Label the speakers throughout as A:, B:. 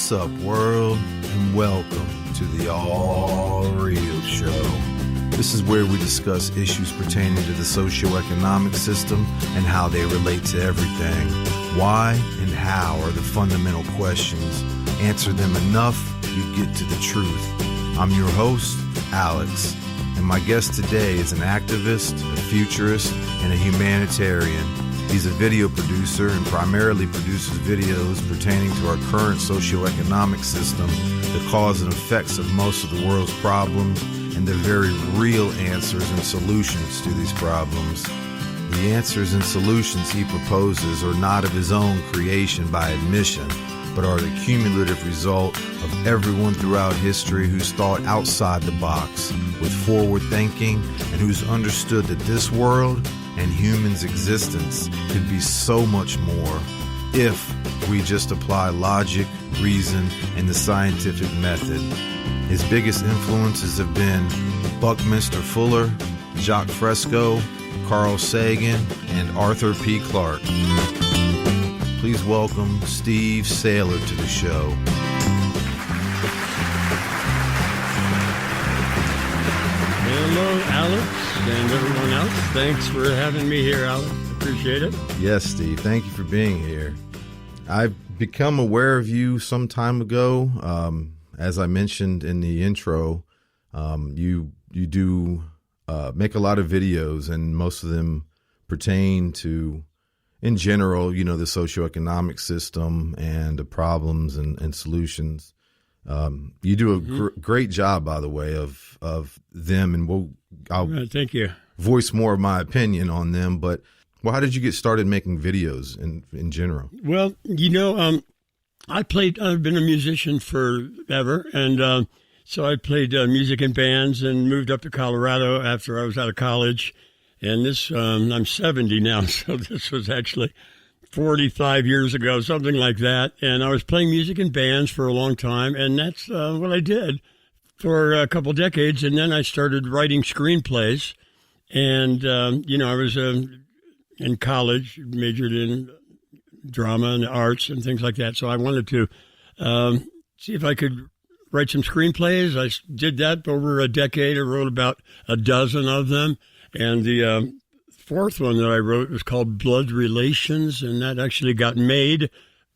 A: What's up, world, and welcome to the All Real Show. This is where we discuss issues pertaining to the socioeconomic system and how they relate to everything. Why and how are the fundamental questions. Answer them enough, you get to the truth. I'm your host, Alex, and my guest today is an activist, a futurist, and a humanitarian. He's a video producer and primarily produces videos pertaining to our current socioeconomic system, the cause and effects of most of the world's problems, and the very real answers and solutions to these problems. The answers and solutions he proposes are not of his own creation by admission, but are the cumulative result of everyone throughout history who's thought outside the box with forward thinking and who's understood that this world and humans' existence could be so much more if we just apply logic, reason, and the scientific method. His biggest influences have been Buckminster Fuller, Jacques Fresco, Carl Sagan, and Arthur P. Clarke. Please welcome Steve Saylor to the show.
B: Hello, Alex, and everyone else. Thanks for having me here, Alex. Appreciate it.
A: Yes, Steve. Thank you for being here. I've become aware of you some time ago. As I mentioned in the intro, you do make a lot of videos, and most of them pertain to, in general, the socioeconomic system and the problems and solutions. You do a great job, by the way, of them, and I'll
B: thank you.
A: Voice more of my opinion on them. But how did you get started making videos in general?
B: Well, I've been a musician forever, and so I played music in bands and moved up to Colorado after I was out of college. And this, I'm 70 now, so this was actually 45 years ago, something like that. And I was playing music in bands for a long time, and that's what I did for a couple decades. And then I started writing screenplays. And, I was in college, majored in drama and arts and things like that. So I wanted to see if I could write some screenplays. I did that over a decade. I wrote about a dozen of them. And the fourth one that I wrote was called Blood Relations, and that actually got made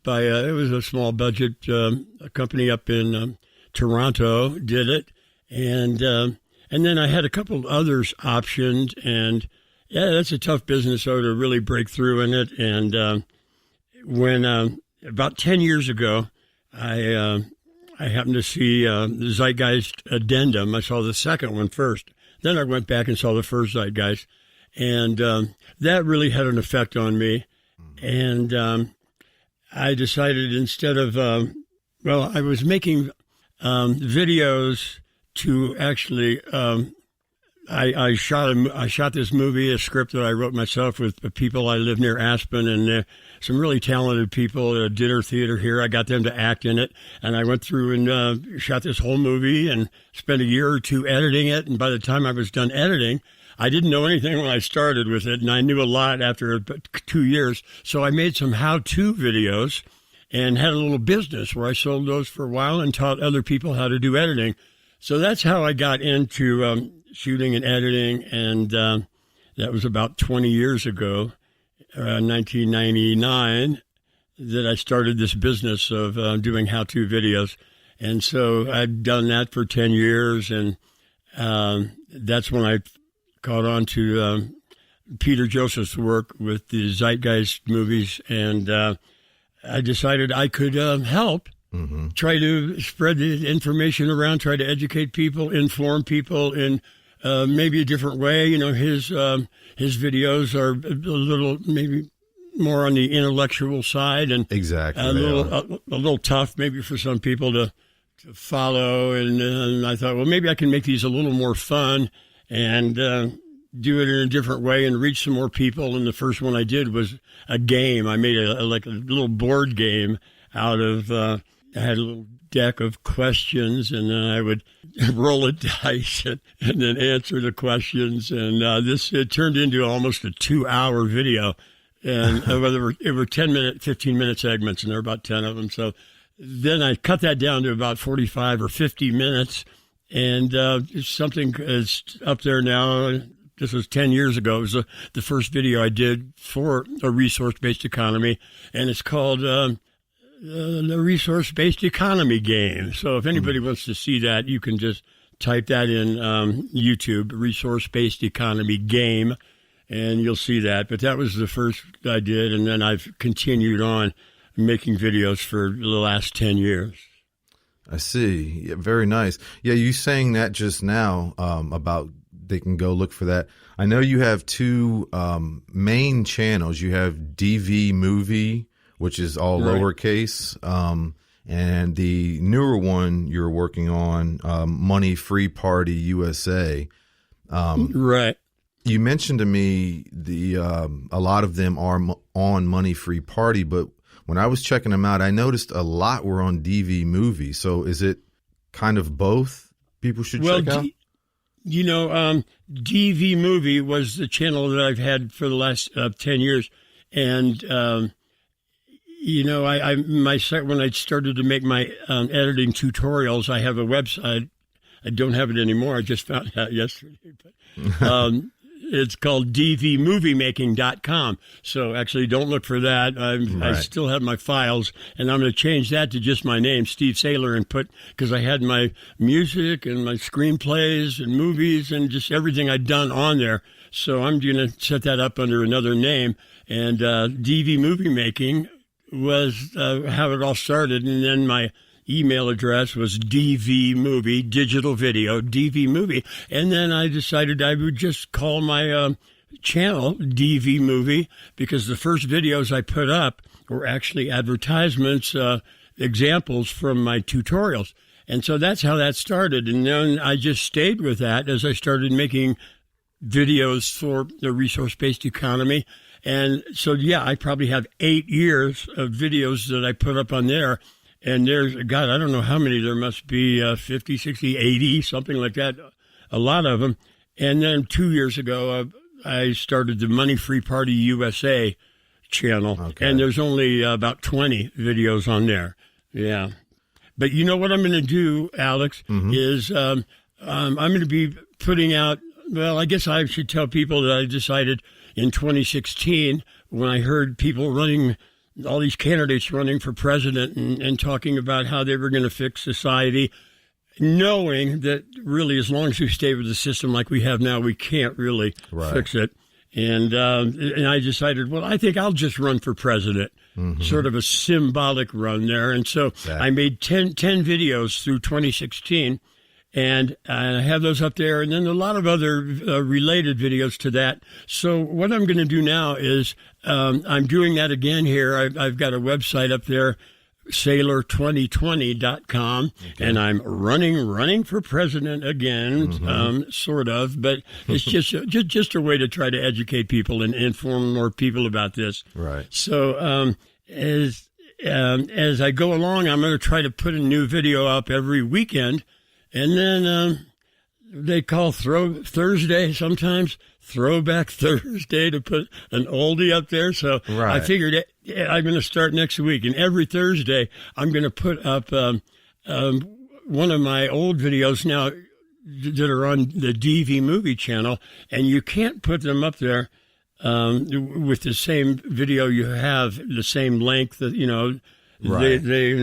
B: by, it was a small budget, a company up in Toronto did it. And then I had a couple others optioned, and yeah, that's a tough business, though, to really break through in it. And when about 10 years ago, I happened to see the Zeitgeist Addendum. I saw the second one first. Then I went back and saw the first Zeitgeist, and that really had an effect on me. And I decided instead of, I was making videos to actually, I shot this movie, a script that I wrote myself with the people. I live near Aspen, and some really talented people at a dinner theater here. I got them to act in it, and I went through and shot this whole movie and spent a year or two editing it. And by the time I was done editing, I didn't know anything when I started with it, and I knew a lot after 2 years. So I made some how-to videos and had a little business where I sold those for a while and taught other people how to do editing. So that's how I got into shooting and editing, and that was about 20 years ago, 1999, that I started this business of doing how-to videos. And so I've done that for 10 years, and that's when I caught on to Peter Joseph's work with the Zeitgeist movies, and I decided I could help. Mm-hmm. Try to spread the information around, try to educate people, inform people in maybe a different way. His videos are a little, maybe more on the intellectual side, and
A: exactly
B: a little tough maybe for some people to follow. And I thought, well, maybe I can make these a little more fun and do it in a different way and reach some more people. And the first one I did was a game. I made a little board game out of. I had a little deck of questions, and then I would roll a dice and then answer the questions. And it turned into almost a 2-hour video. And it were 10-minute, 15-minute segments, and there were about 10 of them. So then I cut that down to about 45 or 50 minutes, and something is up there now. This was 10 years ago. It was the first video I did for a resource-based economy, and it's called the resource-based economy game. So if anybody wants to see that, you can just type that in YouTube, resource-based economy game, and you'll see that. But that was the first I did, and then I've continued on making videos for the last 10 years.
A: I see. Yeah, very nice. Yeah, you saying that just now about they can go look for that. I know you have two main channels. You have DV Movie, which is all lowercase, and the newer one you're working on, Money Free Party USA.
B: Right.
A: You mentioned to me a lot of them are on Money Free Party, but when I was checking them out, I noticed a lot were on DV Movie. So is it kind of both people should check out?
B: DV Movie was the channel that I've had for the last 10 years. And, when I started to make my editing tutorials, I have a website. I don't have it anymore. I just found out yesterday. But, it's called dvmoviemaking.com. So actually, don't look for that. I still have my files, and I'm going to change that to just my name, Steve Saylor, and because I had my music and my screenplays and movies and just everything I'd done on there. So I'm going to set that up under another name. And DV Movie Making was how it all started. And then my email address was DV Movie, digital video, DV Movie. And then I decided I would just call my channel DV Movie, because the first videos I put up were actually advertisements, examples from my tutorials. And so that's how that started. And then I just stayed with that as I started making videos for the resource-based economy. And so, yeah, I probably have 8 years of videos that I put up on there. And there's, God, I don't know how many. There must be 50, 60, 80, something like that, a lot of them. And then 2 years ago, I started the Money Free Party USA channel. Okay. And there's only about 20 videos on there. Yeah. But you know what I'm going to do, Alex, is I'm going to be putting out, well, I guess I should tell people that I decided in 2016, when I heard people running, all these candidates running for president and talking about how they were going to fix society, knowing that really as long as we stay with the system like we have now, we can't really fix it. And I decided, well, I think I'll just run for president, sort of a symbolic run there. And so I made 10 videos through 2016, and I have those up there, and then a lot of other related videos to that. So what I'm going to do now is I'm doing that again here. I've got a website up there, Saylor2020.com, and I'm running for president again, sort of, but it's just a way to try to educate people and inform more people about this.
A: Right.
B: So as I go along, I'm going to try to put a new video up every weekend, and then they call Thursday sometimes Throwback Thursday to put an oldie up there. So I figured I'm going to start next week, and every Thursday I'm going to put up one of my old videos now that are on the DV Movie channel, and you can't put them up there with the same video you have, the same length that, you know. Right. They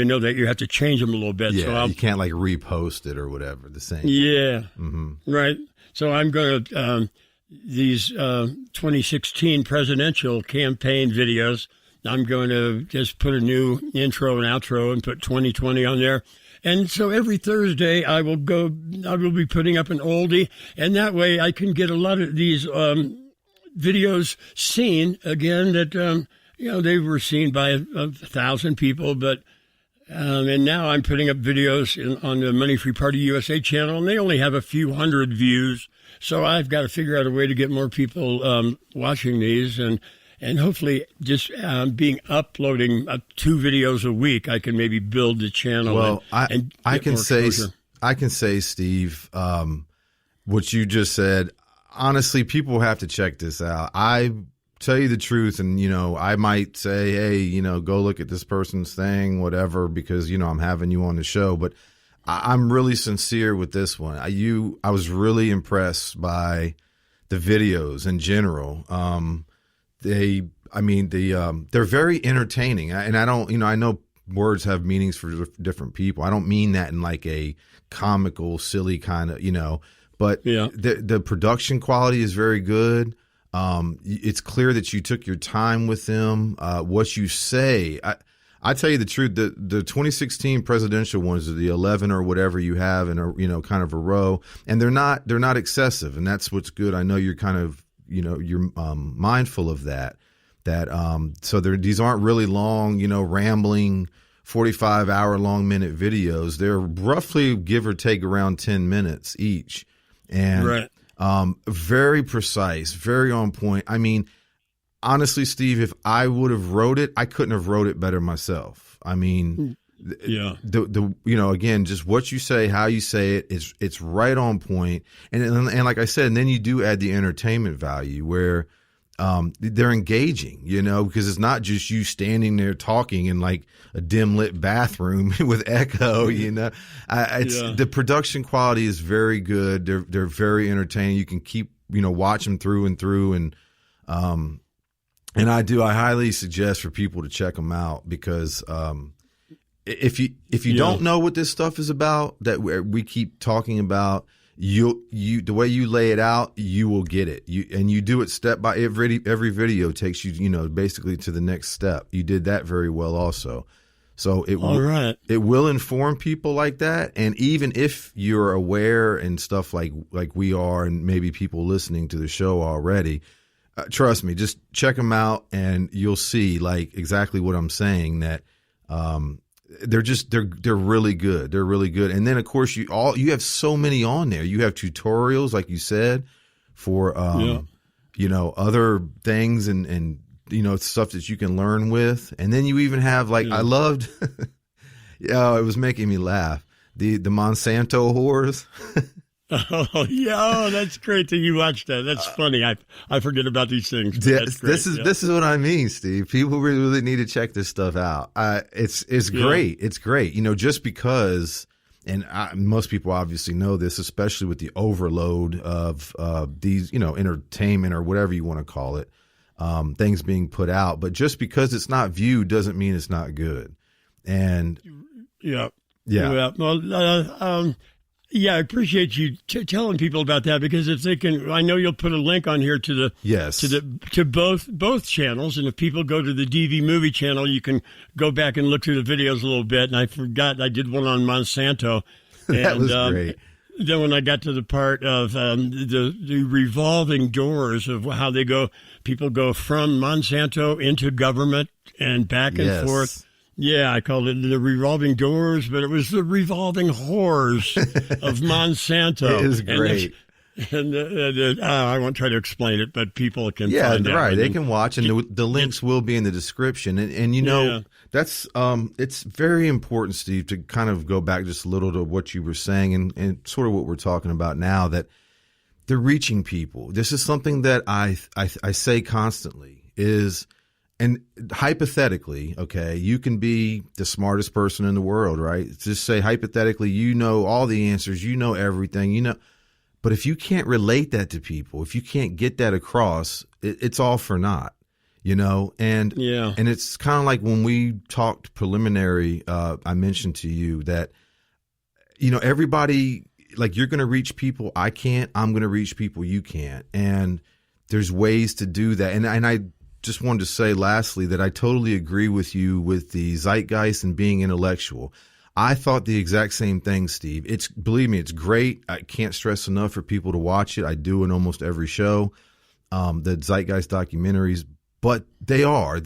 B: know that you have to change them a little bit.
A: Yeah,
B: so
A: you can't like repost it or whatever. The same.
B: Yeah. Right. So I'm going to these 2016 presidential campaign videos. I'm going to just put a new intro and outro and put 2020 on there. And so every Thursday I will be putting up an oldie, and that way I can get a lot of these videos seen again that. They were seen by 1,000 people, but and now I'm putting up videos on the Money Free Party USA channel, and they only have a few hundred views. So I've got to figure out a way to get more people watching these, and hopefully just uploading 2 videos a week, I can maybe build the channel. Well,
A: I can say, Steve, what you just said. Honestly, people have to check this out. I tell you the truth, and I might say, hey, go look at this person's thing, whatever, because I'm having you on the show. But I'm really sincere with this one. I was really impressed by the videos in general. They're very entertaining, and I don't, I know words have meanings for different people. I don't mean that in like a comical, silly kind of, but the production quality is very good. It's clear that you took your time with them. What you say, I tell you the truth, the 2016 presidential ones, the 11 or whatever you have in a, kind of a row, and they're not excessive. And that's what's good. I know you're kind of, you're mindful of that. So these aren't really long, rambling 45-hour-long-minute videos. They're roughly, give or take, around 10 minutes each. And
B: right.
A: Very precise, very on point. I mean, honestly, Steve, if I would have wrote it, I couldn't have wrote it better myself. I mean, again, just what you say, how you say it, it's right on point. And like I said, and then you do add the entertainment value where they're engaging, because it's not just you standing there talking in like a dim lit bathroom with echo, the production quality is very good. They're very entertaining. You can keep, watch them through and through. And I highly suggest for people to check them out because, if you don't know what this stuff is about that we keep talking about, the way you lay it out, you will get it. You do it step by every video takes you, basically to the next step. You did that very well also. So it will inform people like that. And even if you're aware and stuff like we are, and maybe people listening to the show already, trust me, just check them out and you'll see like exactly what I'm saying, that, they're really good. They're really good. And then of course you have so many on there. You have tutorials, like you said, for, other things and, stuff that you can learn with. And then you even have I loved, it was making me laugh. The Monsanto whores.
B: Oh yeah! Oh, that's great that you watched that. That's funny. I forget about these things.
A: This is what I mean, Steve. People really need to check this stuff out. It's great. It's great. Just because, and most people obviously know this, especially with the overload of these, entertainment or whatever you want to call it, things being put out. But just because it's not viewed doesn't mean it's not good. And
B: yeah. Well, yeah, I appreciate you telling people about that, because if they can, I know you'll put a link on here to both channels, and if people go to the DV Movie channel, you can go back and look through the videos a little bit. And I forgot I did one on Monsanto.
A: That was great.
B: Then when I got to the part of the revolving doors of how people go from Monsanto into government and back and forth. Yeah, I called it the revolving doors, but it was the revolving whores of Monsanto.
A: It is great.
B: I won't try to explain it, but people can find out.
A: Yeah, right. They can watch, and the links will be in the description. And that's it's very important, Steve, to kind of go back just a little to what you were saying and sort of what we're talking about now, that they're reaching people. This is something that I say constantly is. And hypothetically, okay, you can be the smartest person in the world, right? Just say hypothetically, all the answers, everything, but if you can't relate that to people, if you can't get that across, it's all for naught, and it's kind of like when we talked preliminary, I mentioned to you that, everybody, like you're going to reach people I can't, I'm going to reach people you can't. And there's ways to do that. And I just wanted to say lastly that I totally agree with you with the zeitgeist and being intellectual. I thought the exact same thing, Steve. Believe me, it's great. I can't stress enough for people to watch it. I do in almost every show, the zeitgeist documentaries, but they are.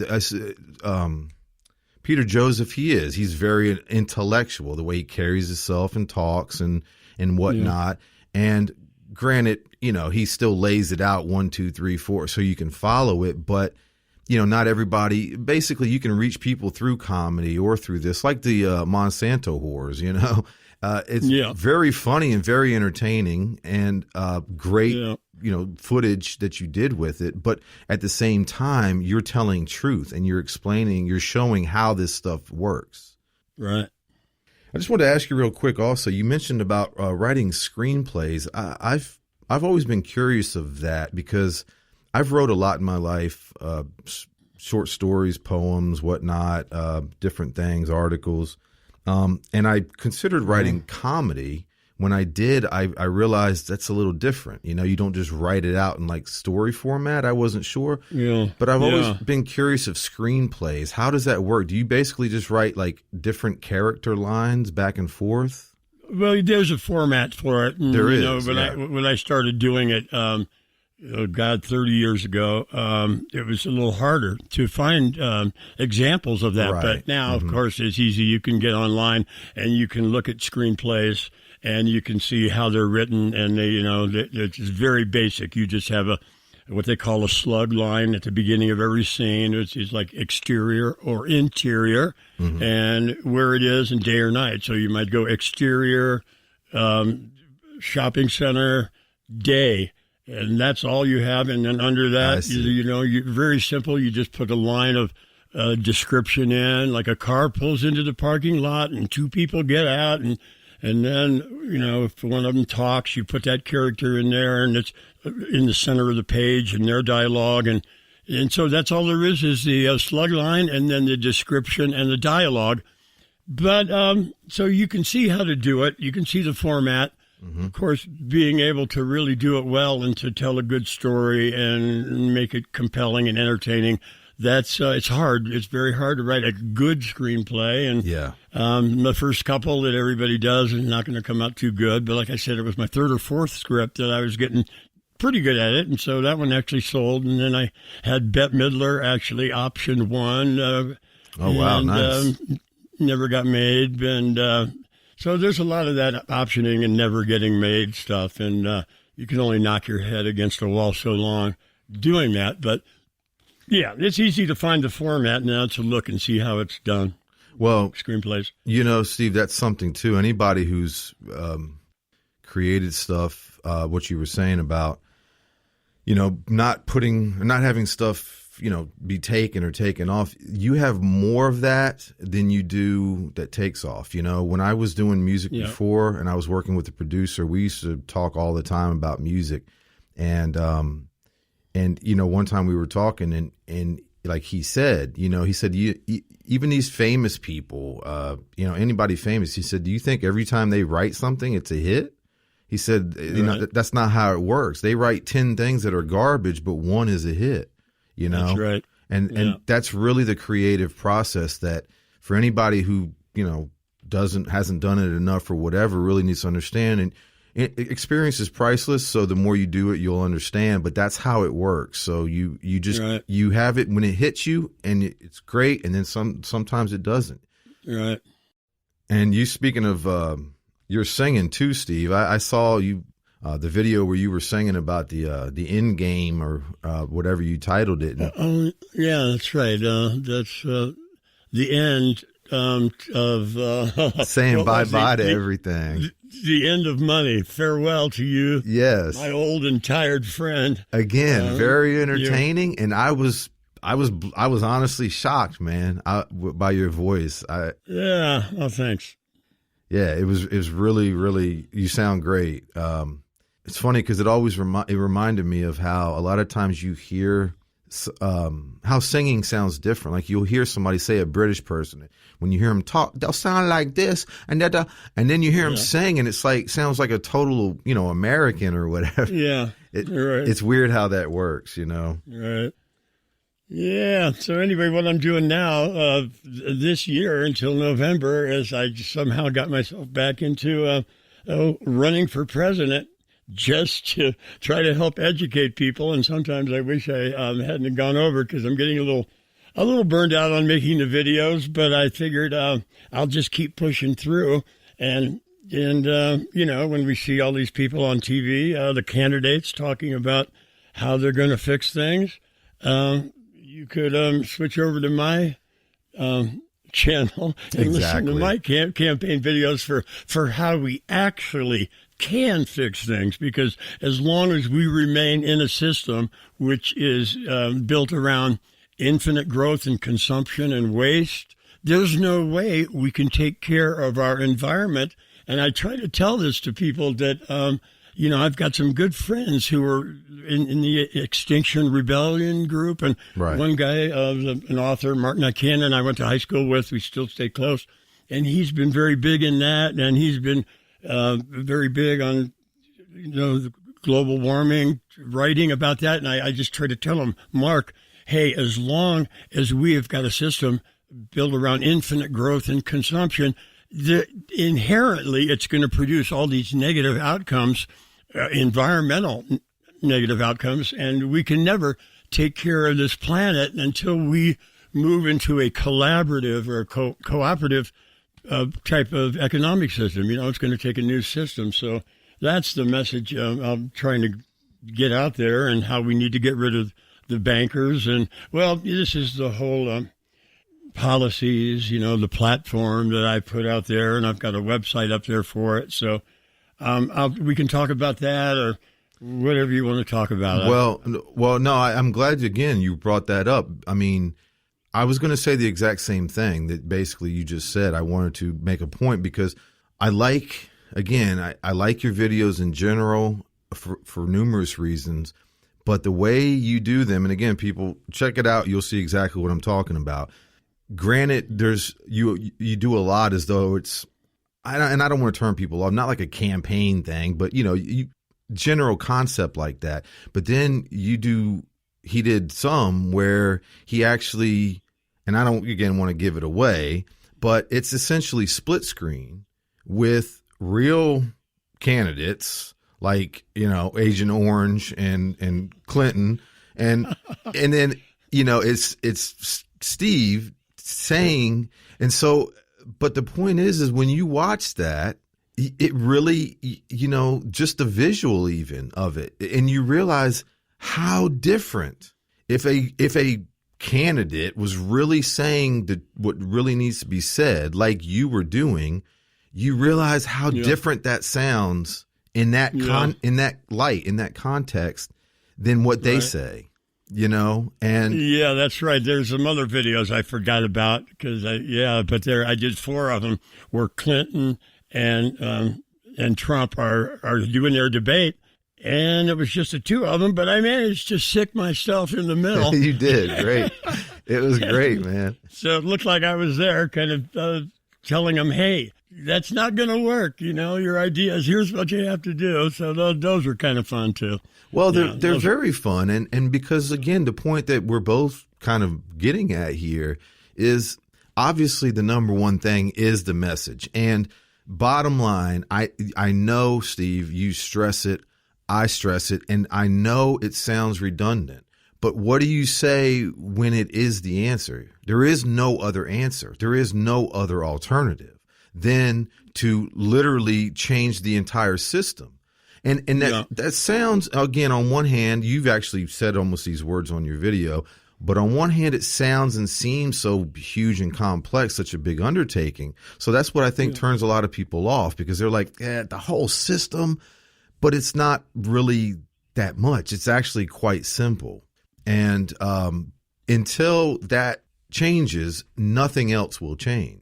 A: Peter Joseph, he's very intellectual, the way he carries himself and talks and whatnot. Yeah. And granted, he still lays it out 1, 2, 3, 4, so you can follow it. But, not everybody, basically you can reach people through comedy or through this, like the Monsanto whores, It's very funny and very entertaining and great footage that you did with it, but at the same time, you're telling truth and you're showing how this stuff works.
B: Right.
A: I just wanted to ask you real quick also, you mentioned about writing screenplays. I've always been curious of that because I've wrote a lot in my life, short stories, poems, whatnot, different things, articles. And I considered writing comedy. When I did, I realized that's a little different. You don't just write it out in like story format. I wasn't sure.
B: Yeah.
A: But I've always been curious of screenplays. How does that work? Do you basically just write like different character lines back and forth?
B: Well, there's a format for it. And,
A: there is.
B: When I started doing it, 30 years ago, it was a little harder to find examples of that.
A: Right.
B: But now, of course, it's easy. You can get online and you can look at screenplays and you can see how they're written. And it's very basic. You just have what they call a slug line at the beginning of every scene. It's like exterior or interior, and where it is and day or night. So you might go exterior, shopping center, day. And that's all you have. And then under that, you're very simple. You just put a line of description in, like a car pulls into the parking lot and two people get out. And then, if one of them talks, you put that character in there and it's in the center of the page and their dialogue. And so that's all there is the slug line and then the description and the dialogue. But so you can see how to do it. You can see the format. Of course, being able to really do it well and to tell a good story and make it compelling and entertaining, it's hard. It's very hard to write a good screenplay. And the first couple that everybody does is not going to come out too good. But like I said, it was my third or fourth script that I was getting pretty good at it. And so that one actually sold. And then I had Bette Midler actually option one.
A: Wow, nice.
B: Never got made. And so there's a lot of that optioning and never getting made stuff, and you can only knock your head against a wall so long doing that. But, yeah, it's easy to find the format now to look and see how it's done.
A: Well,
B: screenplays.
A: Steve, that's something, too. Anybody who's created stuff, what you were saying about, not having stuff be taken or taken off, you have more of that than you do that takes off. When I was doing music before and I was working with a producer, we used to talk all the time about music. And one time we were talking and like he said, even these famous people, anybody famous, he said, do you think every time they write something, it's a hit? He said, that's not how it works. They write 10 things that are garbage, but one is a hit.
B: That's right.
A: And that's really the creative process that for anybody who, hasn't done it enough or whatever, really needs to understand. And experience is priceless. So the more you do it, you'll understand, but that's how it works. So you just, you have it when it hits you and it's great. And then sometimes it doesn't.
B: Right.
A: And you, speaking of, you're singing too, Steve, I saw you, the video where you were singing about the end game or whatever you titled it.
B: Yeah, that's right. That's the end of
A: saying bye-bye to everything.
B: The end of money. Farewell to you.
A: Yes,
B: my old and tired friend.
A: Again, very entertaining, and I was honestly shocked, man, by your voice.
B: Yeah. Oh, thanks.
A: Yeah, it was really, really. You sound great. It's funny because it always reminded me of how a lot of times you hear how singing sounds different. Like you'll hear somebody, say a British person, when you hear them talk, they'll sound like this and that, and then you hear them sing, and it's like sounds like a total American or whatever.
B: Yeah, right.
A: It's weird how that works,
B: Right. Yeah. So anyway, what I'm doing now this year until November is I somehow got myself back into running for president, just to try to help educate people. And sometimes I wish I hadn't gone over because I'm getting a little burned out on making the videos. But I figured I'll just keep pushing through. And when we see all these people on TV, the candidates talking about how they're going to fix things, you could switch over to my channel and listen to
A: Exactly.
B: my campaign videos for how we actually can fix things. Because as long as we remain in a system which is built around infinite growth and consumption and waste, there's no way we can take care of our environment. And I try to tell this to people that, I've got some good friends who are in the Extinction Rebellion group. And
A: Right.
B: one guy, an author, Martin Buchanan, I went to high school with, we still stay close. And he's been very big in that. And he's been very big on, the global warming, writing about that. And I just try to tell him, Mark, hey, as long as we have got a system built around infinite growth and consumption, inherently it's going to produce all these negative outcomes, environmental negative outcomes, and we can never take care of this planet until we move into a collaborative or cooperative type of economic system. It's going to take a new system. So that's the message I'm trying to get out there, and how we need to get rid of the bankers. And, well, this is the whole policies, the platform that I put out there, and I've got a website up there for it. So we can talk about that or whatever you want to talk about.
A: Well, no, I'm glad, again, you brought that up. I mean, I was going to say the exact same thing that basically you just said. I wanted to make a point because I like your videos in general for numerous reasons, but the way you do them, and again, people check it out, you'll see exactly what I'm talking about. Granted, you do a lot as though it's, and I don't want to turn people off, not like a campaign thing, but general concept like that. But then he did some where he actually, and I don't again want to give it away, but it's essentially split screen with real candidates like Agent Orange and Clinton, and then it's Steve saying, and so, but the point is when you watch that, it really, just the visual even of it, and you realize how different if a candidate was really saying what really needs to be said, like you were doing, you realize how different that sounds in that in that light, in that context, than what they say. And
B: yeah, that's right. There's some other videos I forgot about because I did 4 of them where Clinton and Trump are doing their debate, and it was just the 2 of them, but I managed to sick myself in the middle.
A: You did great. It was great, man.
B: So it looked like I was there, kind of telling them, hey, that's not going to work. Your ideas, here's what you have to do. So those are kind of fun too.
A: Well, they're very fun. And because, again, the point that we're both kind of getting at here is obviously the number one thing is the message. And bottom line, I know, Steve, you stress it, I stress it, and I know it sounds redundant. But what do you say when it is the answer? There is no other answer. There is no other alternative than to literally change the entire system. And that sounds, again, on one hand, you've actually said almost these words on your video, but on one hand, it sounds and seems so huge and complex, such a big undertaking. So that's what I think turns a lot of people off, because they're like, the whole system, but it's not really that much. It's actually quite simple. And until that changes, nothing else will change.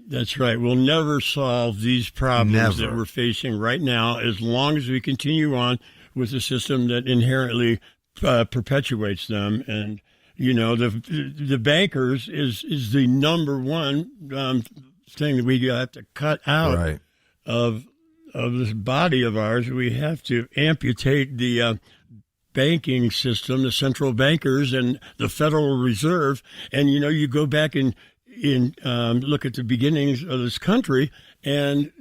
B: That's right. We'll never solve these problems that we're facing right now as long as we continue on with a system that inherently perpetuates them. And, the bankers is the number one thing that we have to cut out of this body of ours. We have to amputate the banking system, the central bankers and the Federal Reserve. And, you go back and look at the beginnings of this country, and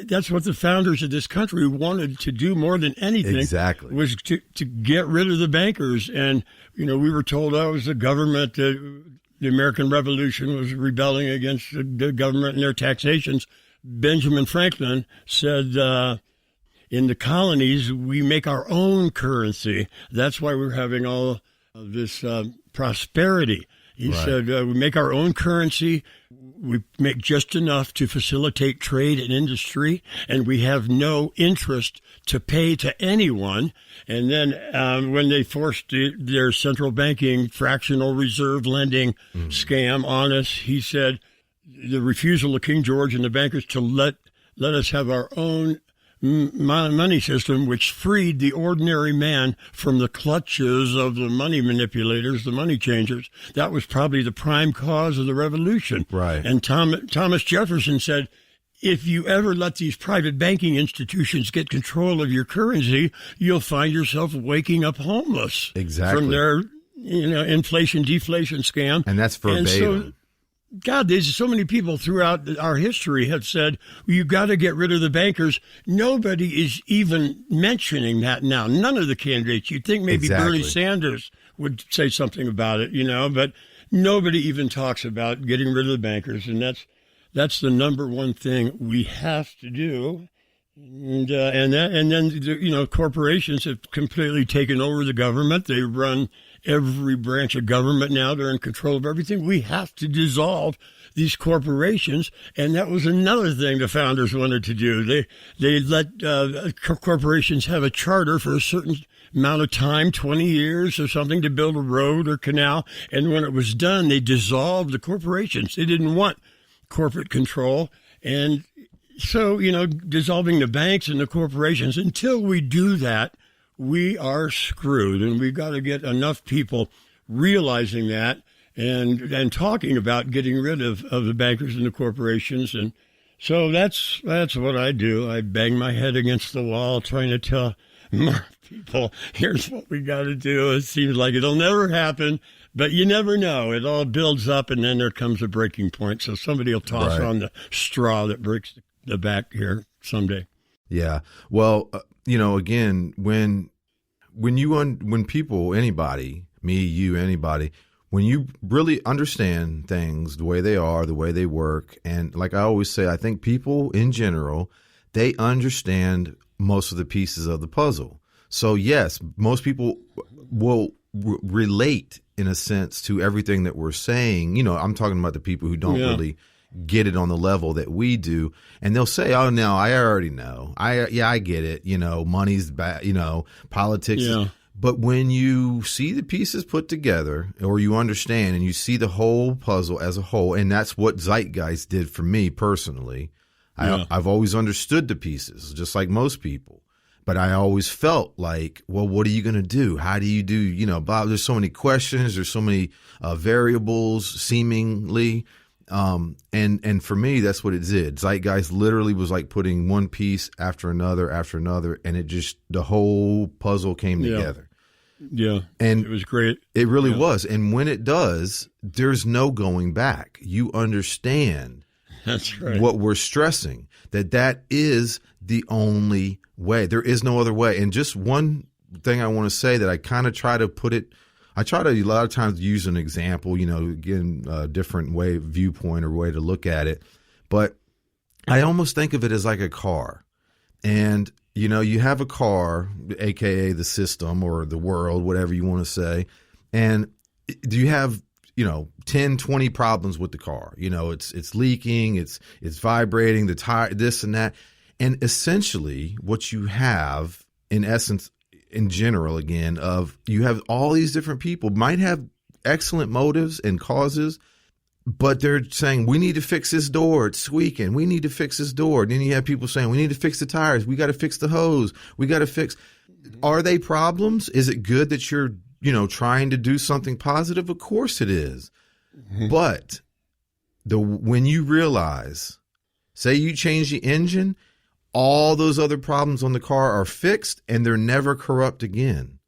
B: that's what the founders of this country wanted to do more than anything.
A: Exactly,
B: was to get rid of the bankers. And we were told that was the government. The American Revolution was rebelling against the government and their taxations. Benjamin Franklin said, in the colonies, we make our own currency. That's why we're having all of this prosperity. He
A: Right.
B: said, we make our own currency. We make just enough to facilitate trade and industry, and we have no interest to pay to anyone. And then when they forced their central banking fractional reserve lending scam on us, he said the refusal of King George and the bankers to let us have our own money system, which freed the ordinary man from the clutches of the money manipulators, the money changers. That was probably the prime cause of the revolution.
A: Right.
B: And Thomas Jefferson said, if you ever let these private banking institutions get control of your currency, you'll find yourself waking up homeless.
A: Exactly.
B: From their, inflation, deflation scam.
A: And that's verbatim.
B: And so, God, there's so many people throughout our history have said, you got to get rid of the bankers. Nobody is even mentioning that now. None of the candidates. You'd think maybe
A: Exactly.
B: Bernie Sanders would say something about it, but nobody even talks about getting rid of the bankers. And that's the number one thing we have to do. And then corporations have completely taken over the government. They run every branch of government now. They're in control of everything. We have to dissolve these corporations, and that was another thing the founders wanted to do. They let corporations have a charter for a certain amount of time, 20 years or something, to build a road or canal, and when it was done, they dissolved the corporations. They didn't want corporate control, and so, dissolving the banks and the corporations, until we do that, we are screwed. And we've got to get enough people realizing that and talking about getting rid of the bankers and the corporations. And so that's what I do. I bang my head against the wall trying to tell more people, here's what we got to do. It seems like it'll never happen, but you never know. It all builds up, and then there comes a breaking point. So somebody will toss
A: Right.
B: on the straw that breaks the back here someday.
A: Yeah. Well, again, when people, anybody, me, you, anybody, when you really understand things the way they are, the way they work, and like I always say, I think people in general, they understand most of the pieces of the puzzle. So yes, most people will relate in a sense to everything that we're saying. I'm talking about the people who don't really get it on the level that we do, and they'll say, "Oh no, I already know. I get it. Money's bad. Politics."
B: Yeah.
A: But when you see the pieces put together, or you understand and you see the whole puzzle as a whole, and that's what Zeitgeist did for me personally.
B: Yeah.
A: I've always understood the pieces, just like most people. But I always felt like, well, what are you going to do? How do you do? Bob, there's so many questions. There's so many variables, seemingly. And for me, that's what it did. Zeitgeist literally was like putting one piece after another, and it just, the whole puzzle came together.
B: Yeah.
A: And
B: it was great.
A: It really was. And when it does, there's no going back. You understand
B: That's right.
A: what we're stressing, that is the only way. There is no other way. And just one thing I want to say that I kind of try to put it, I try to a lot of times use an example, again, a different viewpoint or way to look at it. But I almost think of it as like a car. And, you have a car, AKA the system or the world, whatever you want to say. And you have, 10, 20 problems with the car. It's leaking, it's vibrating, the tire, this and that. And essentially what you have, in essence, in general, again, you have all these different people might have excellent motives and causes, but they're saying, we need to fix this door. It's squeaking. We need to fix this door. And then you have people saying, we need to fix the tires. We got to fix the hose. We got to fix. Are they problems? Is it good that you're, trying to do something positive? Of course it is. Mm-hmm. But when you realize, say you change the engine, all those other problems on the car are fixed and they're never corrupt again.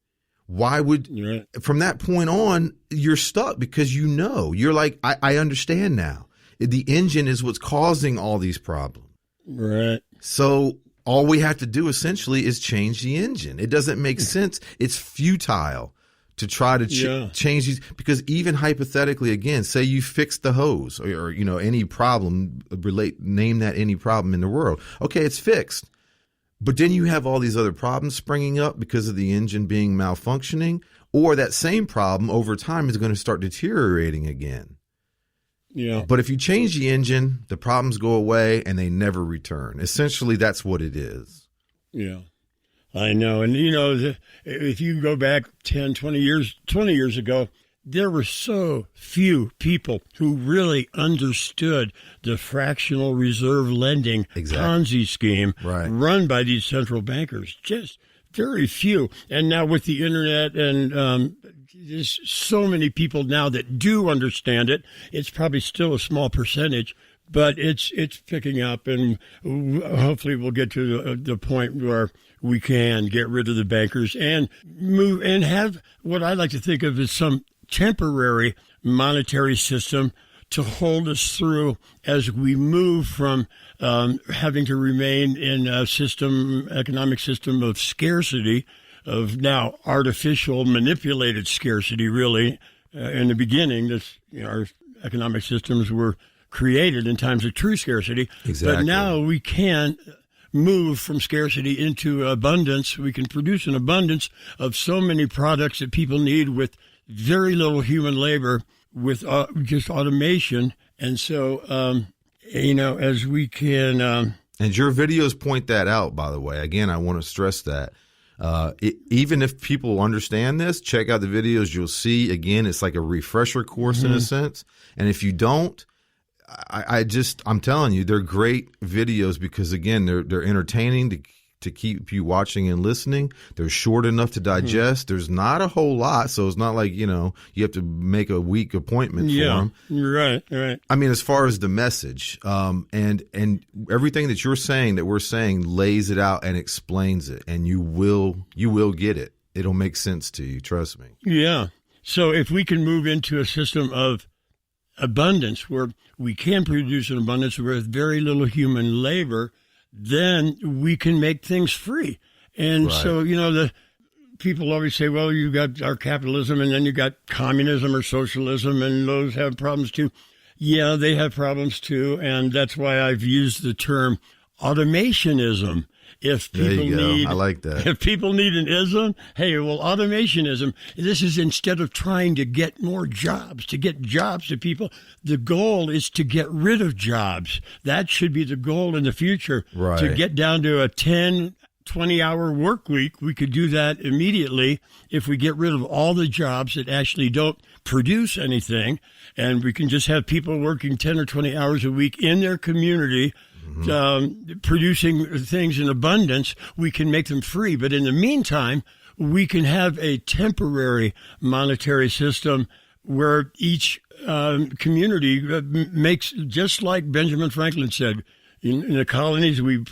A: Why would, from that point on, you're stuck because you're like, I understand now. The engine is what's causing all these problems.
B: Right.
A: So all we have to do essentially is change the engine. It doesn't make sense. It's futile to try to change these, because even hypothetically, again, say you fix the hose or any problem, name that any problem in the world. Okay, it's fixed. But then you have all these other problems springing up because of the engine being malfunctioning, or that same problem over time is going to start deteriorating again.
B: Yeah.
A: But if you change the engine, the problems go away and they never return. Essentially, that's what it is.
B: Yeah. I know. And, if you go back 10, 20 years ago, there were so few people who really understood the fractional reserve lending Ponzi scheme run by these central bankers. Just very few. And now with the internet and there's so many people now that do understand it. It's probably still a small percentage, but it's picking up, and hopefully we'll get to the point where we can get rid of the bankers and move and have what I like to think of as some temporary monetary system to hold us through as we move from having to remain in a economic system of scarcity, of now artificial manipulated scarcity, really. In the beginning, our economic systems were created in times of true scarcity.
A: Exactly.
B: But now we can move from scarcity into abundance. We can produce an abundance of so many products that people need with very little human labor, with just automation. And so, as we can...
A: and your videos point that out, by the way. Again, I want to stress that. Even if people understand this, check out the videos. You'll see, again, it's like a refresher course in a sense. And if you don't, I'm telling you, they're great videos because, again, they're entertaining to keep you watching and listening. They're short enough to digest. There's not a whole lot, so it's not like, you have to make a week appointment for them.
B: Right.
A: I mean, as far as the message, and everything that we're saying lays it out and explains it, and you will get it. It'll make sense to you, trust me.
B: Yeah. So if we can move into a system of abundance where we can produce an abundance with very little human labor, then we can make things free. And so, the people always say, well, you got our capitalism and then you got communism or socialism, and those have problems too. Yeah, they have problems too. And that's why I've used the term automationism. If people
A: I like that.
B: If people need an ism, hey, well, automationism, this is instead of trying to get more jobs, to get jobs to people, the goal is to get rid of jobs. That should be the goal in the future.
A: Right.
B: To get down to a 10, 20-hour work week. We could do that immediately if we get rid of all the jobs that actually don't produce anything, and we can just have people working 10 or 20 hours a week in their community, producing things in abundance. We can make them free. But in the meantime, we can have a temporary monetary system where each community makes, just like Benjamin Franklin said, in the colonies, we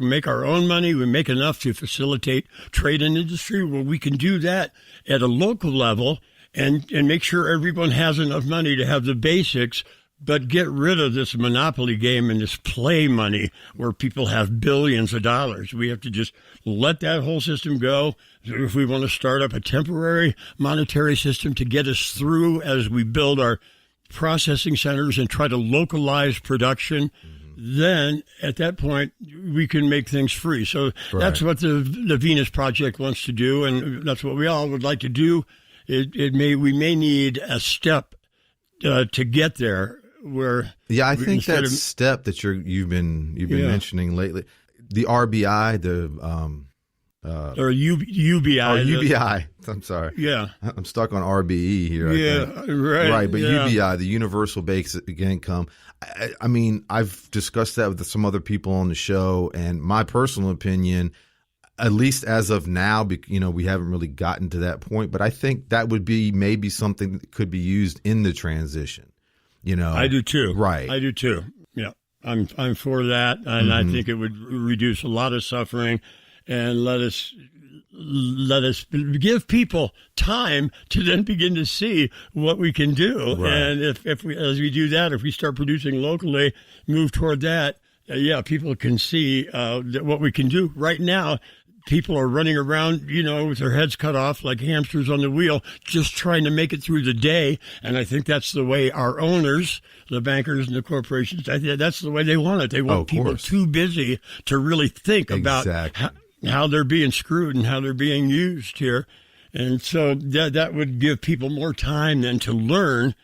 B: make our own money. We make enough to facilitate trade and industry. Well, we can do that at a local level and make sure everyone has enough money to have the basics, but get rid of this monopoly game and this play money where people have billions of dollars. We have to just let that whole system go. If we want to start up a temporary monetary system to get us through as we build our processing centers and try to localize production, then at that point we can make things free. So that's what the Venus Project wants to do, and that's what we all would like to do. We may need a step to get there. Where
A: I think that step that you've been mentioning lately, the RBI,
B: or UBI.
A: Oh, UBI. I'm sorry.
B: Yeah.
A: I'm stuck on RBE here.
B: Right.
A: But UBI, the Universal Basic Income. I mean, I've discussed that with some other people on the show, and my personal opinion, at least as of now, we haven't really gotten to that point, but I think that would be maybe something that could be used in the transition.
B: I do too.
A: Right.
B: I do too. Yeah. I'm for that. And I think it would reduce a lot of suffering and let us give people time to then begin to see what we can do. Right. And if we, as we do that, if we start producing locally, move toward that, people can see what we can do. Right now, people are running around, with their heads cut off like hamsters on the wheel, just trying to make it through the day. And I think that's the way our owners, the bankers and the corporations, that's the way they want it. They want people too busy to really think about how they're being screwed and how they're being used here. And so that would give people more time then to learn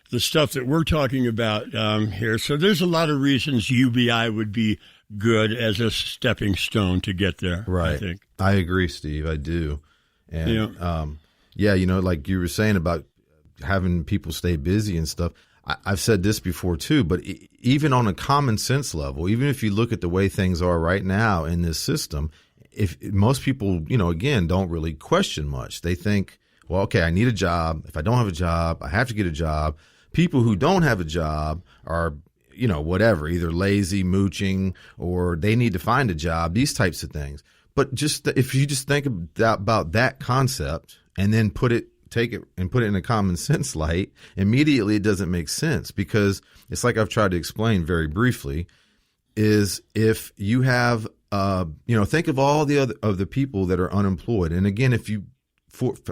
B: the stuff that we're talking about here. So there's a lot of reasons UBI would be good as a stepping stone to get there.
A: Right.
B: I think.
A: I agree, Steve. I do. And like you were saying about having people stay busy and stuff. I've said this before too, but even on a common sense level, even if you look at the way things are right now in this system, if most people, again, don't really question much. They think, well, okay, I need a job. If I don't have a job, I have to get a job. People who don't have a job are, whatever, either lazy, mooching, or they need to find a job, these types of things. But just if you just think about that concept and then take it and put it in a common sense light, immediately it doesn't make sense, because it's like I've tried to explain very briefly, is if you have, think of all the people that are unemployed. And again, if you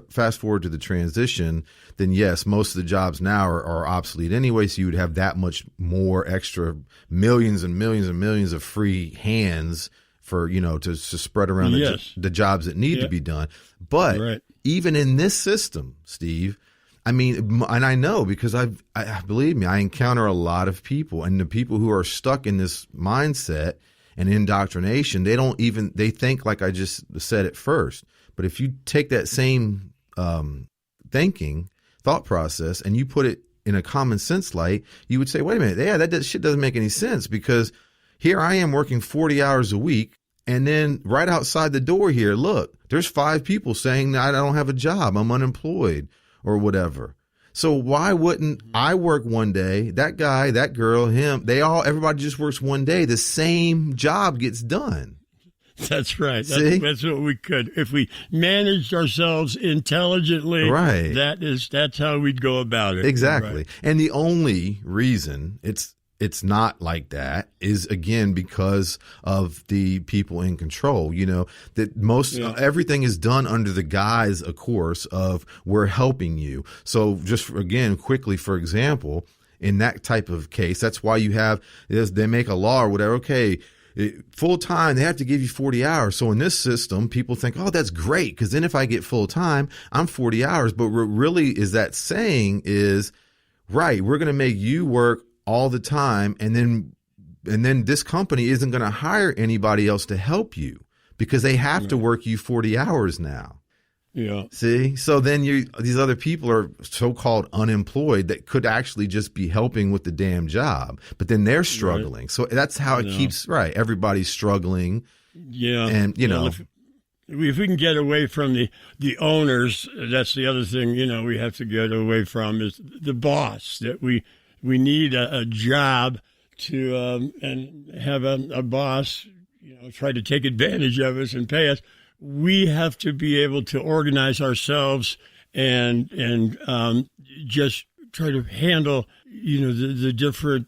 A: fast forward to the transition, then yes, most of the jobs now are obsolete anyway. So you would have that much more extra millions and millions and millions of free hands for, to spread around the jobs that need to be done. But even in this system, Steve, I mean, and I know because believe me, I encounter a lot of people, and the people who are stuck in this mindset and indoctrination, they think like I just said at first. But if you take that same thought process and you put it in a common sense light, you would say, wait a minute, that shit doesn't make any sense, because here I am working 40 hours a week, and then right outside the door here, look, there's 5 people saying that I don't have a job, I'm unemployed or whatever. So why wouldn't I work one day? That guy, that girl, him, everybody just works one day. The same job gets done.
B: That's right. That's what we could. If we managed ourselves intelligently,
A: right.
B: That's how we'd go about it.
A: Exactly.
B: Right.
A: And the only reason it's not like that is, again, because of the people in control, that everything is done under the guise, of course, of we're helping you. So just again, quickly, for example, in that type of case, that's why they make a law or whatever. Okay, full time, they have to give you 40 hours. So in this system, people think, oh, that's great, because then if I get full time, I'm 40 hours. But what really is that saying is, right, we're going to make you work all the time, and then this company isn't going to hire anybody else to help you, because they have to work you 40 hours now.
B: Yeah.
A: See? So then these other people are so-called unemployed that could actually just be helping with the damn job, but then they're struggling. Right. So that's how it keeps, right, everybody's struggling. Yeah. And,
B: if we can get away from the owners, that's the other thing, we have to get away from, is the boss, that we need a job to and have a boss, try to take advantage of us and pay us. We have to be able to organize ourselves and just try to handle, the different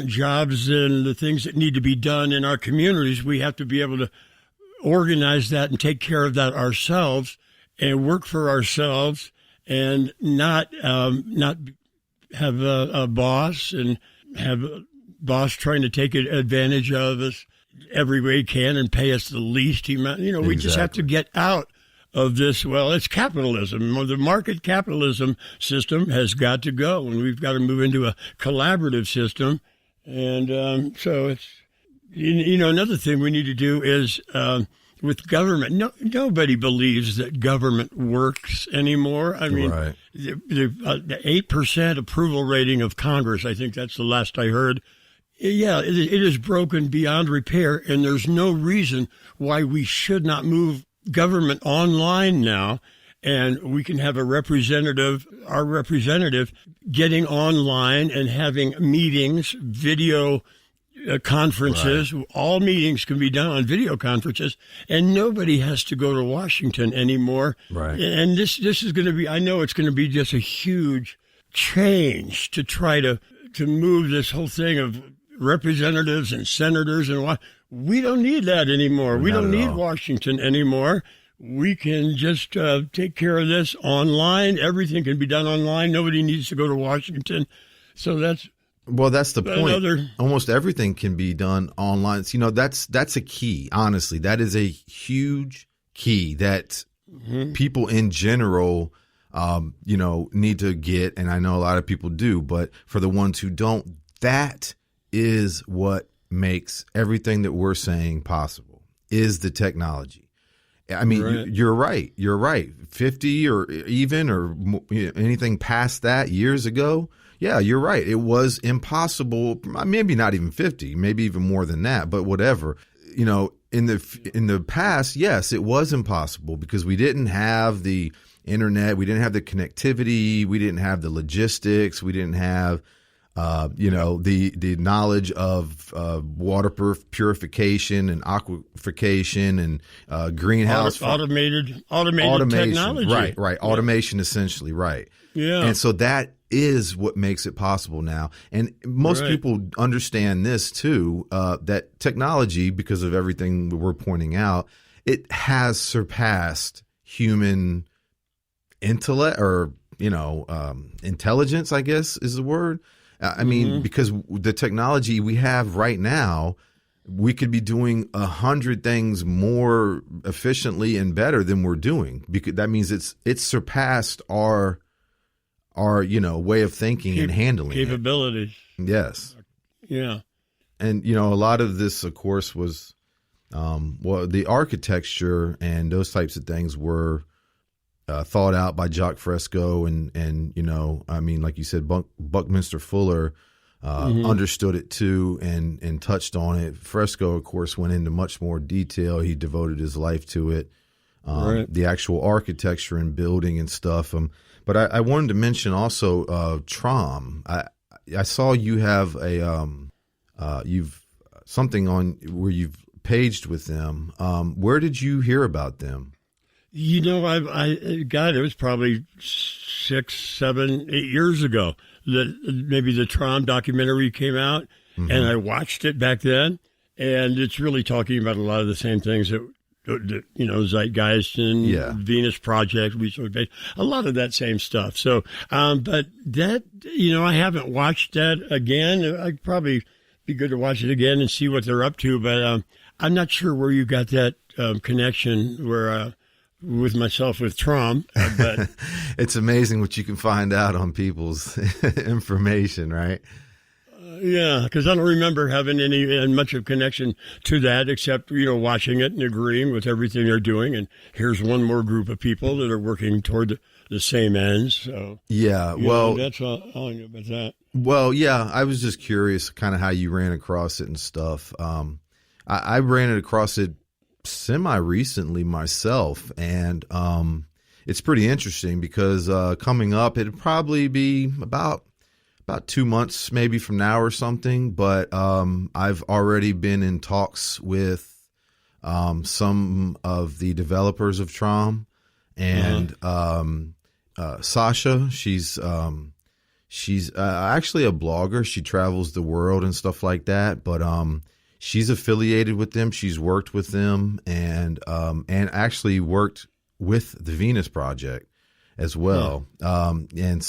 B: jobs and the things that need to be done in our communities. We have to be able to organize that and take care of that ourselves and work for ourselves, and not have a boss and have a boss trying to take advantage of us every way he can and pay us the least amount. We just have to get out of this. Well, it's capitalism. The market capitalism system has got to go, and we've got to move into a collaborative system. And so it's, another thing we need to do is with government. Nobody believes that government works anymore. I mean, right. The 8% approval rating of Congress, I think that's the last I heard. Yeah, it is broken beyond repair, and there's no reason why we should not move government online now, and we can have our representative getting online and having meetings, video conferences. Right. All meetings can be done on video conferences, and nobody has to go to Washington anymore.
A: Right.
B: And this is going to be, I know it's going to be just a huge change to try to move this whole thing of representatives and senators and what. We don't need that anymore. We don't need Washington anymore. We can just take care of this online. Everything can be done online. Nobody needs to go to Washington. So that's the point. Almost
A: everything can be done online. That's a key. Honestly, that is a huge key that people in general, need to get, and I know a lot of people do, but for the ones who don't, that is what makes everything that we're saying possible, is the technology. I mean,
B: Right.
A: You're right. You're right. 50 or even or anything past that years ago. Yeah, you're right. It was impossible. Maybe not even 50, maybe even more than that, but whatever. In the past, yes, it was impossible because we didn't have the internet, we didn't have the connectivity, we didn't have the logistics, we didn't have the knowledge of water purification and aquification and greenhouse
B: automated
A: automation,
B: technology.
A: right, automation essentially, right.
B: Yeah.
A: And so that is what makes it possible now. And most
B: Right.
A: people understand this too, that technology, because of everything we're pointing out, it has surpassed human intellect or, intelligence, I guess is the word. I mean, because the technology we have right now, we could be doing 100 things more efficiently and better than we're doing. Because that means it's surpassed our way of thinking and handling
B: capabilities.
A: it. Yes.
B: Yeah.
A: And, a lot of this, of course, was, the architecture and those types of things were thought out by Jacques Fresco and like you said, Buckminster Fuller understood it too and touched on it. Fresco, of course, went into much more detail. He devoted his life to it,
B: Right.
A: the actual architecture and building and stuff. But I wanted to mention also Trom. I saw you have you've something on where you've paged with them. Where did you hear about them?
B: It was probably 6, 7, 8 years ago that maybe the Trom documentary came out, and I watched it back then, and it's really talking about a lot of the same things that Zeitgeist and Venus Project, a lot of that same stuff. So, but that, I haven't watched that again. I'd probably be good to watch it again and see what they're up to, but I'm not sure where you got that connection with myself with Trom, but
A: it's amazing what you can find out on people's information, right?
B: Yeah, because I don't remember having much of a connection to that, except watching it and agreeing with everything they're doing. And here's one more group of people that are working toward the same ends. So
A: that's
B: all I know about that.
A: Well, yeah, I was just curious, kind of how you ran across it and stuff. I ran it across it semi-recently myself, and it's pretty interesting because coming up, it'd probably be about 2 months maybe from now or something, but I've already been in talks with some of the developers of Trom, and Sasha, she's actually a blogger. She travels the world and stuff like that, but she's affiliated with them. She's worked with them and actually worked with the Venus Project as well. And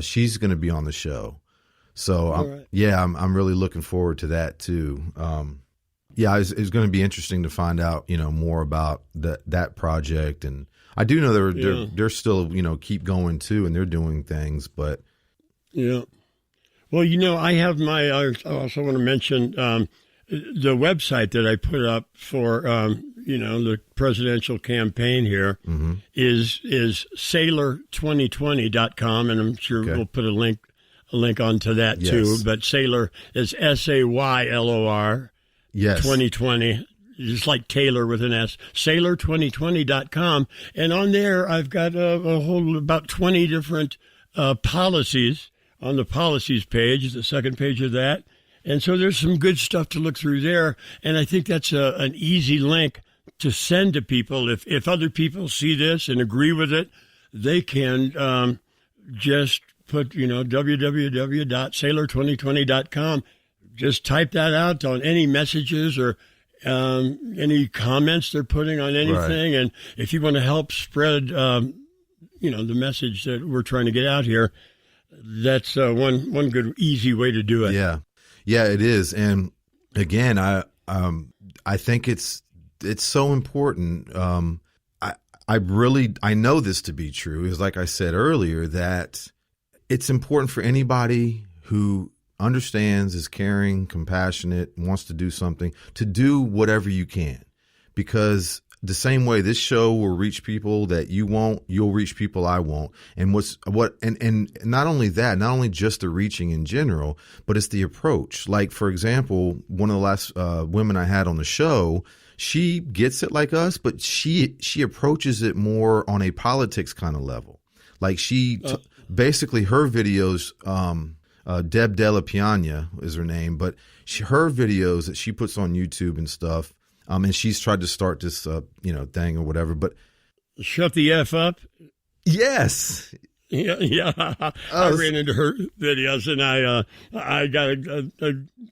A: she's going to be on the show. So I'm really looking forward to that too. It's going to be interesting to find out, more about that project. And I do know they're still, keep going too, and they're doing things, but
B: yeah. Well, I have I also want to mention, the website that I put up for, the presidential campaign here is Saylor2020.com, and I'm sure we'll put a link onto that too. But Saylor is Saylor, 2020, just like Taylor with an S. Saylor2020.com, and on there I've got a whole about 20 different policies on the policies page, the second page of that. And so there's some good stuff to look through there. And I think that's an easy link to send to people. If other people see this and agree with it, they can just put, www.saylor2020.com. Just type that out on any messages or any comments they're putting on anything. Right. And if you want to help spread, the message that we're trying to get out here, that's one good, easy way to do it.
A: Yeah, it is. And again, I think it's so important. I know this to be true is, like I said earlier, that it's important for anybody who understands, is caring, compassionate, wants to do something, to do whatever you can. Because the same way this show will reach people that you won't, you'll reach people I won't. And and not only that, not only just the reaching in general, but it's the approach. Like, for example, one of the last women I had on the show, she gets it like us, but she approaches it more on a politics kind of level. Like basically her videos, Deb Della Piana is her name, but her videos that she puts on YouTube and stuff, and she's tried to start this, thing or whatever, but.
B: Shut the F up?
A: Yes.
B: Yeah. I ran into her videos, and I got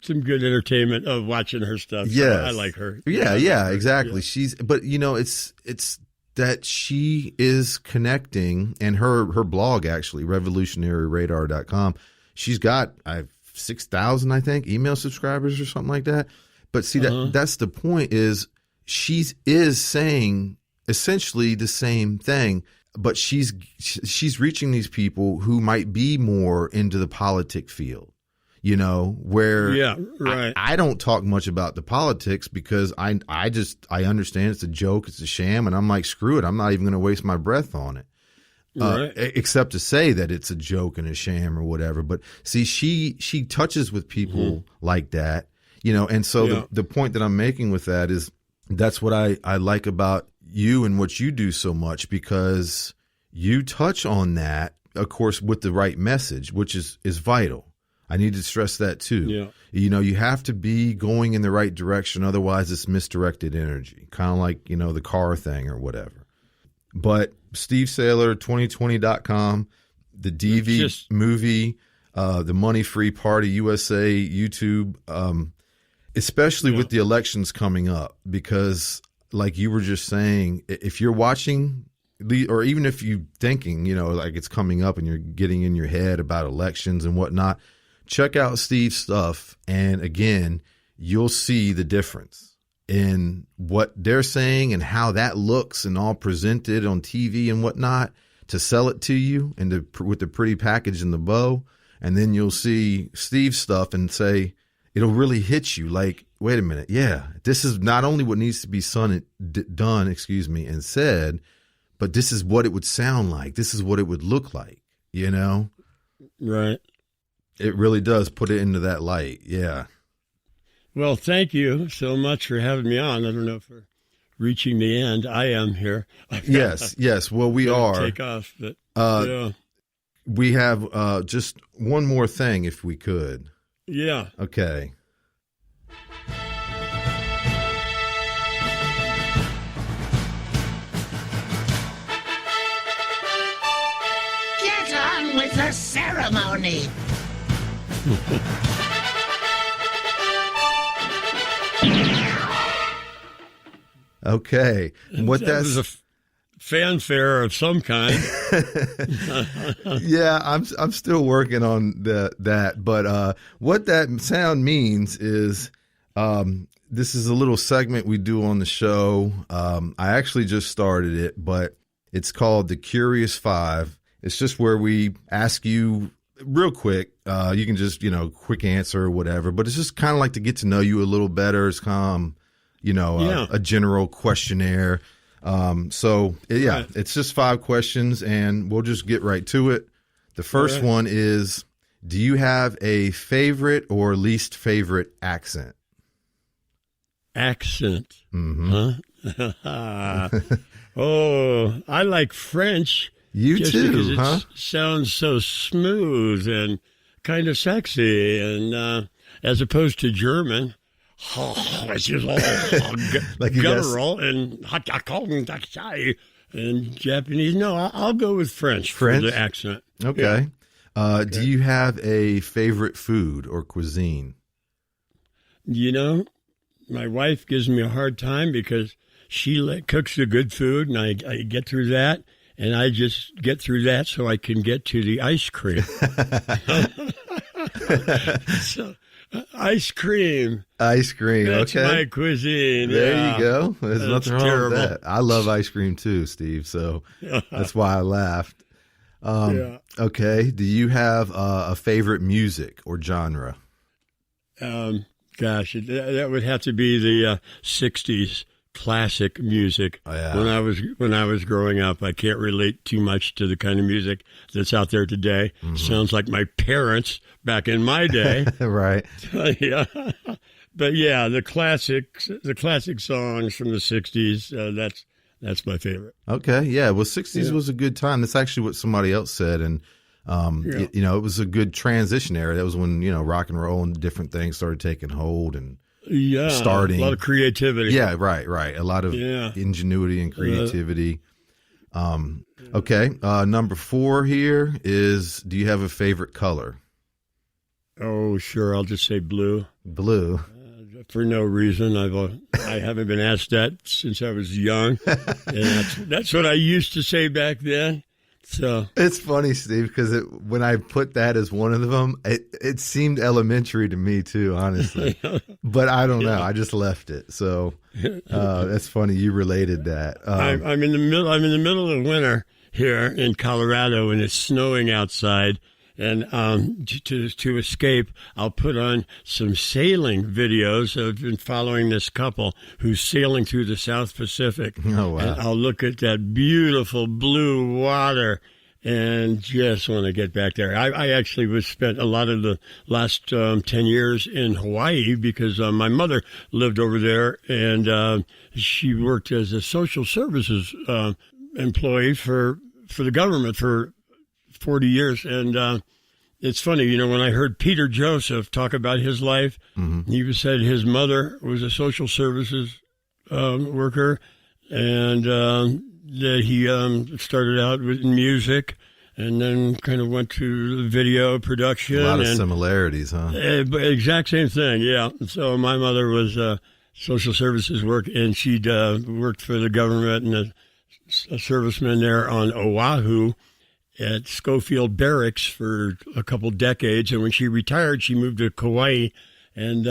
B: some good entertainment of watching her stuff.
A: Yes.
B: So I like her.
A: Yeah, exactly. Yeah. But it's that she is connecting, and her blog, actually, revolutionaryradar.com, she's got 6,000, I think, email subscribers or something like that. But see, that's the point, is she is saying essentially the same thing, but she's reaching these people who might be more into the politic field, where I don't talk much about the politics because I understand it's a joke, it's a sham, and I'm like, screw it, I'm not even going to waste my breath on it. Except to say that it's a joke and a sham or whatever. But see, she touches with people like that, and so the point that I'm making with that is that's what I like about you and what you do so much, because you touch on that, of course, with the right message, which is vital. I need to stress that too. Yeah. You have to be going in the right direction. Otherwise, it's misdirected energy, kind of like, the car thing or whatever. But Steve Saylor, 2020.com, the DV movie, the Money Free Party USA YouTube, especially with the elections coming up, because like you were just saying, if you're watching, or even if you're thinking, like it's coming up and you're getting in your head about elections and whatnot, check out Steve's stuff. And again, you'll see the difference in what they're saying and how that looks and all presented on TV and whatnot to sell it to you, and with the pretty package and the bow. And then you'll see Steve's stuff and say, it'll really hit you like, wait a minute. Yeah, this is not only what needs to be done, and said, but this is what it would sound like. This is what it would look like, Right. It really does put it into that light. Yeah.
B: Well, thank you so much for having me on. I don't know if we're reaching the end. I am here.
A: Yes. Well, we are.
B: Take off, but
A: we have just one more thing, if we could.
B: Yeah.
A: Okay.
C: Get on with the ceremony.
A: Okay. What
B: that was a fanfare of some kind.
A: Yeah, I'm still working on that. But what that sound means is this is a little segment we do on the show. I actually just started it, but it's called The Curious Five. It's just where we ask you real quick. You can just, quick answer or whatever, but it's just kind of like to get to know you a little better. It's kind of, a general questionnaire. It's just 5 questions, and we'll just get right to it. The first one is, do you have a favorite or least favorite accent?
B: Accent.
A: Mm-hmm.
B: Huh? Oh, I like French.
A: You
B: just
A: too,
B: because it
A: huh?
B: sounds so smooth and kind of sexy, and as opposed to German. It's just
A: like
B: guttural and Japanese. No, I'll go with French for the accent.
A: Okay. Yeah. Do you have a favorite food or cuisine?
B: My wife gives me a hard time because she cooks the good food, and I get through that, and I just get through that so I can get to the ice cream. So Ice cream.
A: Ice cream.
B: That's
A: okay.
B: my cuisine.
A: There
B: yeah.
A: you go. There's
B: That's
A: nothing wrong
B: terrible.
A: with that. I love ice cream too, Steve. So that's why I laughed.
B: Yeah.
A: Okay. Do you have a favorite music or genre?
B: Gosh, that would have to be the 60s classic music.
A: Oh, yeah.
B: When I was growing up, I can't relate too much to the kind of music that's out there today.
A: Mm-hmm.
B: Sounds like my parents back in my day.
A: Right.
B: Yeah. But yeah, the classic songs from the 60s, that's my favorite.
A: Okay. Yeah. Well, 60s was a good time. That's actually what somebody else said. And, it was a good transition era. That was when, rock and roll and different things started taking hold and starting.
B: A lot of creativity.
A: Yeah. Right. A lot of ingenuity and creativity. Okay. Number 4 here is, do you have a favorite color?
B: Oh, sure. I'll just say blue.
A: Blue.
B: For no reason. I haven't been asked that since I was young. And that's what I used to say back then. So
A: it's funny, Steve, because when I put that as one of them, it seemed elementary to me too, honestly. But I don't know. I just left it. So that's funny. You related that.
B: I'm in the middle. I'm in the middle of winter here in Colorado, and it's snowing outside. And to escape, I'll put on some sailing videos. I've been following this couple who's sailing through the South Pacific.
A: Oh, wow.
B: And I'll look at that beautiful blue water and just want to get back there. I actually was spent a lot of the last 10 years in Hawaii because my mother lived over there, and she worked as a social services employee for the government for 40 years. And it's funny, when I heard Peter Joseph talk about his life, he said his mother was a social services worker, and that he started out with music and then kind of went to video production.
A: A lot of similarities, huh?
B: Exact same thing, yeah. So my mother was social services work, and she'd worked for the government and a serviceman there on Oahu at Schofield Barracks for a couple decades. And when she retired, she moved to Kauai and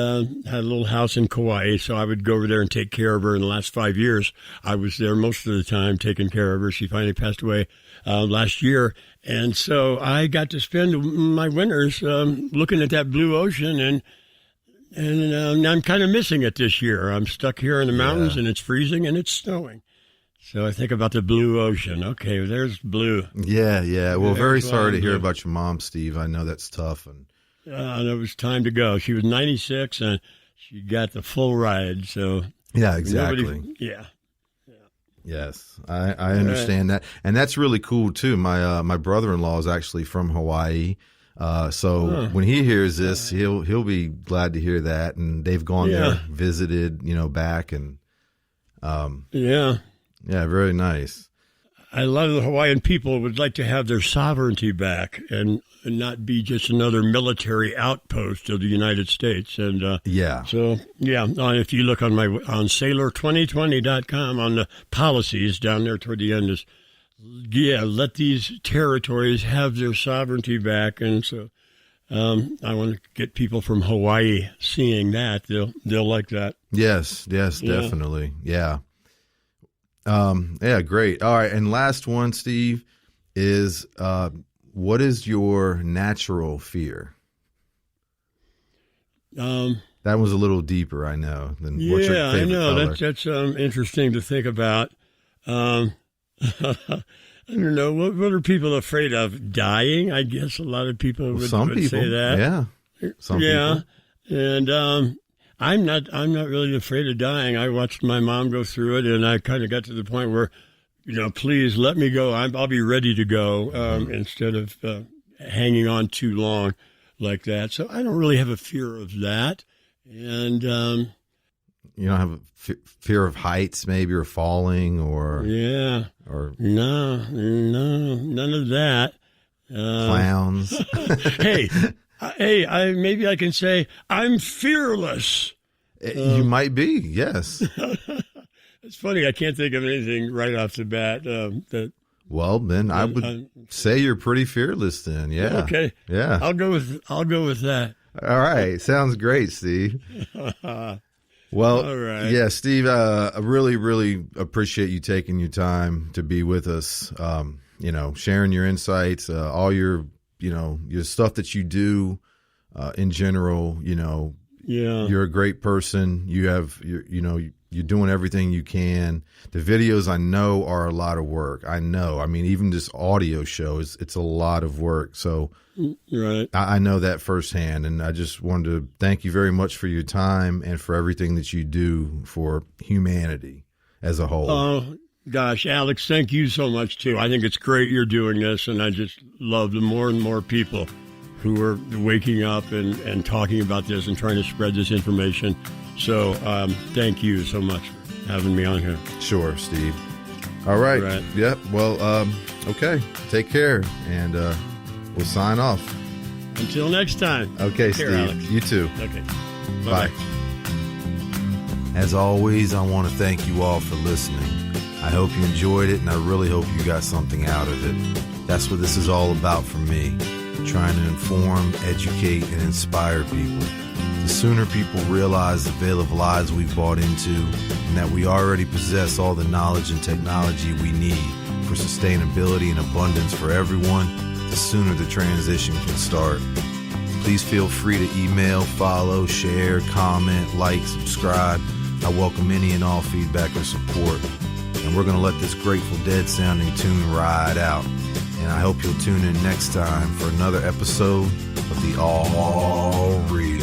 B: had a little house in Kauai. So I would go over there and take care of her. In the last 5 years, I was there most of the time taking care of her. She finally passed away last year. And so I got to spend my winters looking at that blue ocean, and I'm kind of missing it this year. I'm stuck here in the mountains, and it's freezing and it's snowing. So I think about the blue ocean. Okay, there's blue.
A: Yeah. Well, very sorry to hear about your mom, Steve. I know that's tough. And
B: it was time to go. She was 96, and she got the full ride. So
A: yeah, exactly. Yes, I understand that, and that's really cool too. My brother-in-law is actually from Hawaii, so when he hears this, he'll be glad to hear that. And they've gone there, visited, back, and yeah, very nice.
B: A lot of the Hawaiian people would like to have their sovereignty back and not be just another military outpost of the United States. And so if you look on Saylor2020.com on the policies down there toward the end is let these territories have their sovereignty back. And so I want to get people from Hawaii seeing that. They'll like that.
A: Yes, definitely. Yeah. Great. All right. And last one, Steve, is what is your natural fear? That was a little deeper, I know, than what's your favorite color.
B: That's interesting to think about. I don't know. What are people afraid of? Dying? I guess a lot of people would say that.
A: Yeah. Some people.
B: And I'm not really afraid of dying. I watched my mom go through it, and I kind of got to the point where, please let me go. I'll be ready to go instead of hanging on too long like that. So I don't really have a fear of that. And
A: you don't have a fear of heights, maybe, or falling, or
B: or no, none of that.
A: Clowns.
B: Hey, maybe I can say I'm fearless.
A: You might be, yes.
B: It's funny. I can't think of anything right off the bat.
A: Well, then I would say you're pretty fearless. Then, yeah.
B: Okay.
A: Yeah.
B: I'll go with that.
A: All right. Sounds great, Steve. Well,
B: All right.
A: yeah, Steve, I really, really appreciate you taking your time to be with us, sharing your insights, all your stuff that you do in general.
B: Yeah.
A: You're a great person. You're doing everything you can. The videos I know are a lot of work. I know. I mean, even this audio show it's a lot of work. So
B: Right.
A: I know that firsthand, and I just wanted to thank you very much for your time and for everything that you do for humanity as a whole.
B: Oh, gosh, Alex, thank you so much, too. I think it's great you're doing this, and I just love the more and more people who are waking up and talking about this and trying to spread this information. So thank you so much for having me on here.
A: Sure, Steve. All right.
B: Right.
A: Yep. Well, okay. Take care, and we'll sign off.
B: Until next time.
A: Okay,
B: Take care,
A: Steve.
B: Alex.
A: You too.
B: Okay.
A: Bye. As always, I want to thank you all for listening. I hope you enjoyed it, and I really hope you got something out of it. That's what this is all about for me, trying to inform, educate, and inspire people. The sooner people realize the veil of lies we've bought into, and that we already possess all the knowledge and technology we need for sustainability and abundance for everyone, the sooner the transition can start. Please feel free to email, follow, share, comment, like, subscribe. I welcome any and all feedback or support. And we're going to let this Grateful Dead sounding tune ride out. And I hope you'll tune in next time for another episode of the All Real